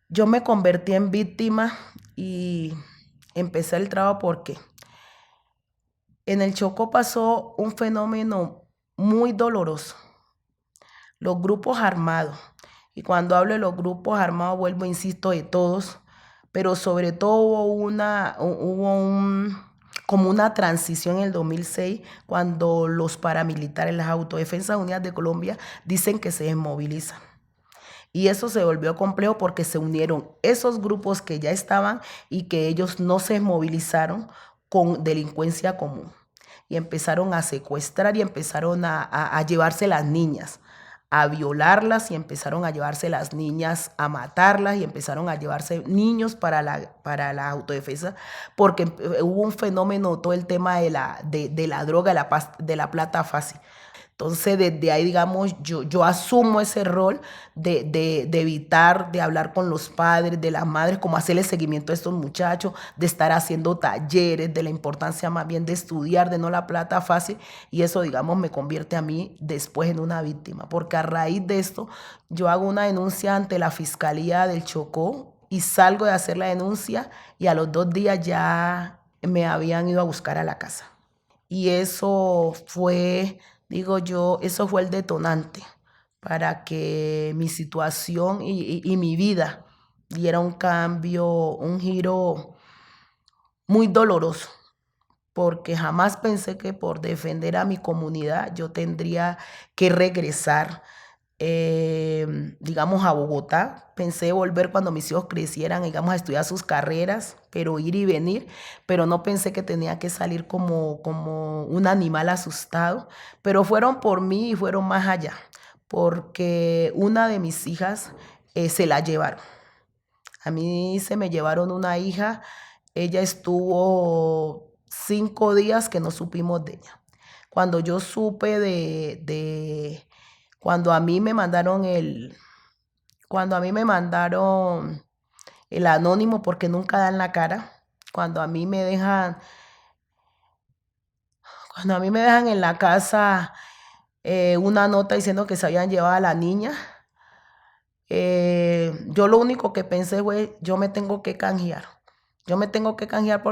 Yo me convertí en víctima y empecé el trabajo porque en el Chocó pasó un fenómeno muy doloroso, los grupos armados. Y cuando hablo de los grupos armados, vuelvo, insisto, de todos, pero sobre todo como una transición en el 2006, cuando los paramilitares, las Autodefensas Unidas de Colombia, dicen que se desmovilizan. Y eso se volvió complejo porque se unieron esos grupos que ya estaban y que ellos no se movilizaron con delincuencia común. Y empezaron a secuestrar y empezaron a llevarse las niñas, a violarlas y empezaron a llevarse las niñas, a matarlas y empezaron a llevarse niños para la autodefensa, porque hubo un fenómeno, todo el tema de la droga, de la plata fácil. Entonces, desde ahí, digamos, yo asumo ese rol de evitar, de hablar con los padres, de las madres, como hacerle seguimiento a estos muchachos, de estar haciendo talleres, de la importancia más bien de estudiar, de no la plata fácil, y eso, digamos, me convierte a mí después en una víctima, porque a raíz de esto, yo hago una denuncia ante la Fiscalía del Chocó y salgo de hacer la denuncia y a los 2 días ya me habían ido a buscar a la casa. Y eso fue, digo yo, eso fue el detonante para que mi situación y mi vida diera un cambio, un giro muy doloroso, porque jamás pensé que por defender a mi comunidad yo tendría que regresar, digamos, a Bogotá. Pensé volver cuando mis hijos crecieran, digamos, a estudiar sus carreras, pero ir y venir, pero no pensé que tenía que salir como un animal asustado, pero fueron por mí y fueron más allá, porque una de mis hijas se la llevaron. A mí se me llevaron una hija, ella estuvo 5 días que no supimos de ella. Cuando yo supe cuando a mí me mandaron el anónimo, porque nunca dan la cara, cuando a mí me dejan, cuando a mí me dejan en la casa una nota diciendo que se habían llevado a la niña, yo lo único que pensé fue, yo me tengo que canjear. Yo me tengo que canjear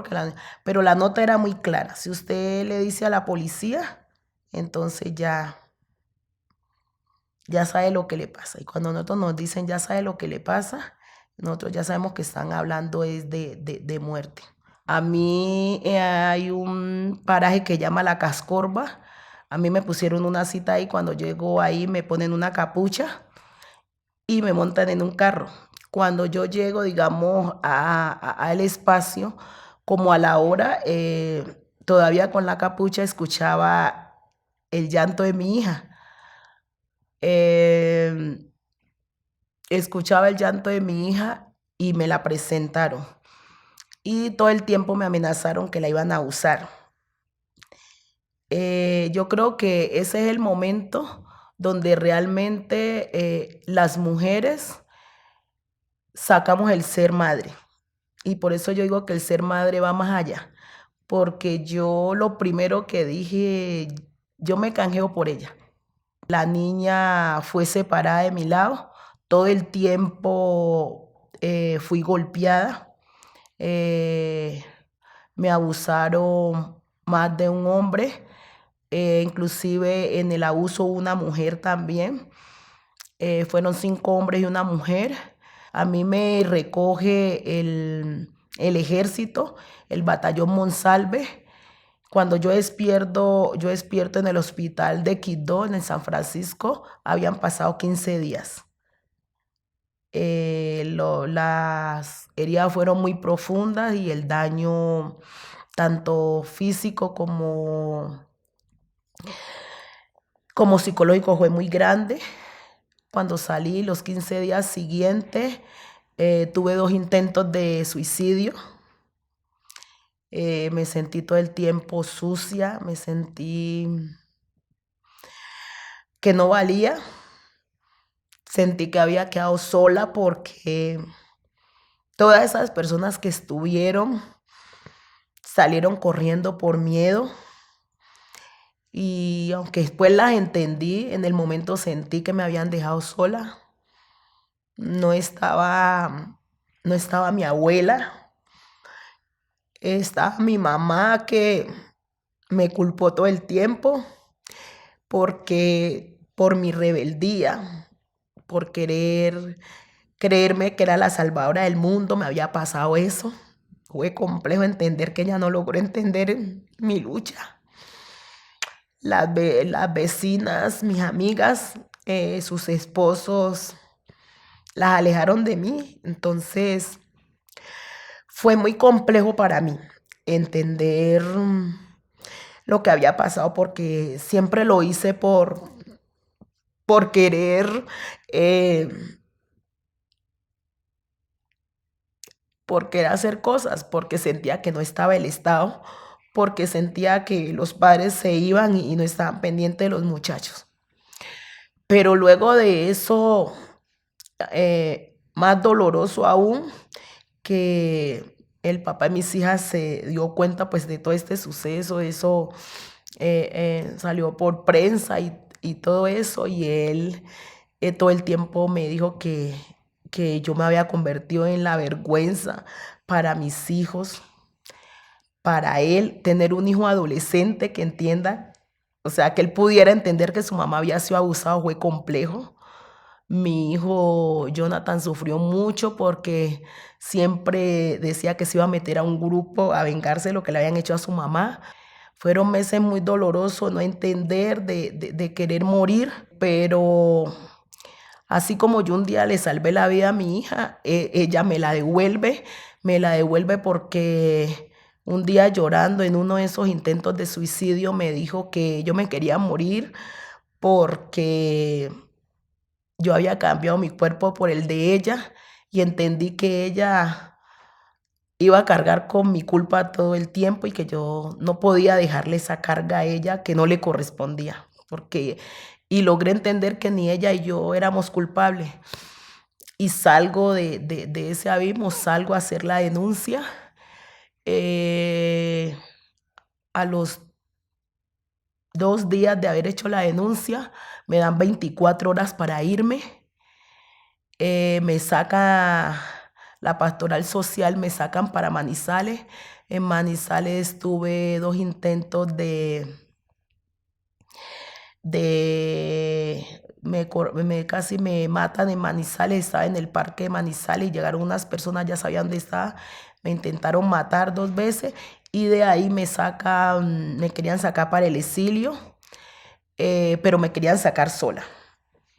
pero la nota era muy clara. Si usted le dice a la policía, entonces ya sabe lo que le pasa. Y cuando nosotros nos dicen ya sabe lo que le pasa, nosotros ya sabemos que están hablando es de muerte. A mí hay un paraje que llama La Cascorba. A mí me pusieron una cita ahí. Cuando llego ahí me ponen una capucha y me montan en un carro. Cuando yo llego, digamos, al espacio, como a la hora, todavía con la capucha escuchaba el llanto de mi hija. Eh, Escuchaba el llanto de mi hija y me la presentaron. Y todo el tiempo me amenazaron que la iban a usar. Yo creo que ese es el momento donde realmente las mujeres sacamos el ser madre. Y por eso yo digo que el ser madre va más allá. Porque yo lo primero que dije, yo me canjeo por ella. La niña fue separada de mi lado. Todo el tiempo fui golpeada. eh, Me abusaron más de un hombre. Inclusive en el abuso una mujer también. Fueron 5 hombres y una mujer. A mí me recoge el ejército, el batallón Monsalve. Cuando yo despierto en el hospital de Quibdó, en el San Francisco, habían pasado 15 días. Las heridas fueron muy profundas y el daño, tanto físico como psicológico, fue muy grande. Cuando salí los 15 días siguientes, tuve 2 intentos de suicidio. Me sentí todo el tiempo sucia, me sentí que no valía, sentí que había quedado sola porque todas esas personas que estuvieron salieron corriendo por miedo. Y aunque después las entendí, en el momento sentí que me habían dejado sola. No estaba no estaba mi abuela, estaba mi mamá que me culpó todo el tiempo porque por mi rebeldía, por querer creerme que era la salvadora del mundo, me había pasado eso. Fue complejo entender que ella no logró entender mi lucha. Las vecinas, mis amigas, sus esposos las alejaron de mí. Entonces fue muy complejo para mí entender lo que había pasado porque siempre lo hice por querer, eh, por querer hacer cosas, porque sentía que no estaba el Estado, porque sentía que los padres se iban y no estaban pendientes de los muchachos. Pero luego de eso, más doloroso aún, que el papá de mis hijas se dio cuenta pues de todo este suceso, eso salió por prensa y todo eso, y él todo el tiempo me dijo que yo me había convertido en la vergüenza para mis hijos, para él tener un hijo adolescente que entienda, o sea, que él pudiera entender que su mamá había sido abusada fue complejo. Mi hijo Jonathan sufrió mucho porque siempre decía que se iba a meter a un grupo a vengarse de lo que le habían hecho a su mamá. Fueron meses muy dolorosos, no entender, de querer morir, pero así como yo un día le salvé la vida a mi hija, ella me la devuelve porque un día llorando en uno de esos intentos de suicidio me dijo que yo me quería morir porque yo había cambiado mi cuerpo por el de ella y entendí que ella iba a cargar con mi culpa todo el tiempo y que yo no podía dejarle esa carga a ella que no le correspondía, porque y logré entender que ni ella y yo éramos culpables. Y salgo de ese abismo, salgo a hacer la denuncia. Eh, a los 2 días de haber hecho la denuncia, me dan 24 horas para irme. Me saca la pastoral social, me sacan para Manizales. En Manizales tuve 2 intentos casi me matan en Manizales, estaba en el parque de Manizales y llegaron unas personas, ya sabían dónde estaba, me intentaron matar 2 veces y de ahí me querían sacar para el exilio, pero me querían sacar sola,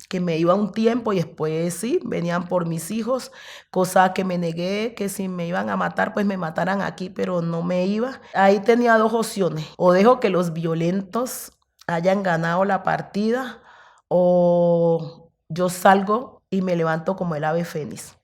que me iba un tiempo y después sí, venían por mis hijos, cosa que me negué, que si me iban a matar, pues me mataran aquí, pero no me iba. Ahí tenía 2 opciones, o dejo que los violentos hayan ganado la partida, o yo salgo y me levanto como el ave fénix.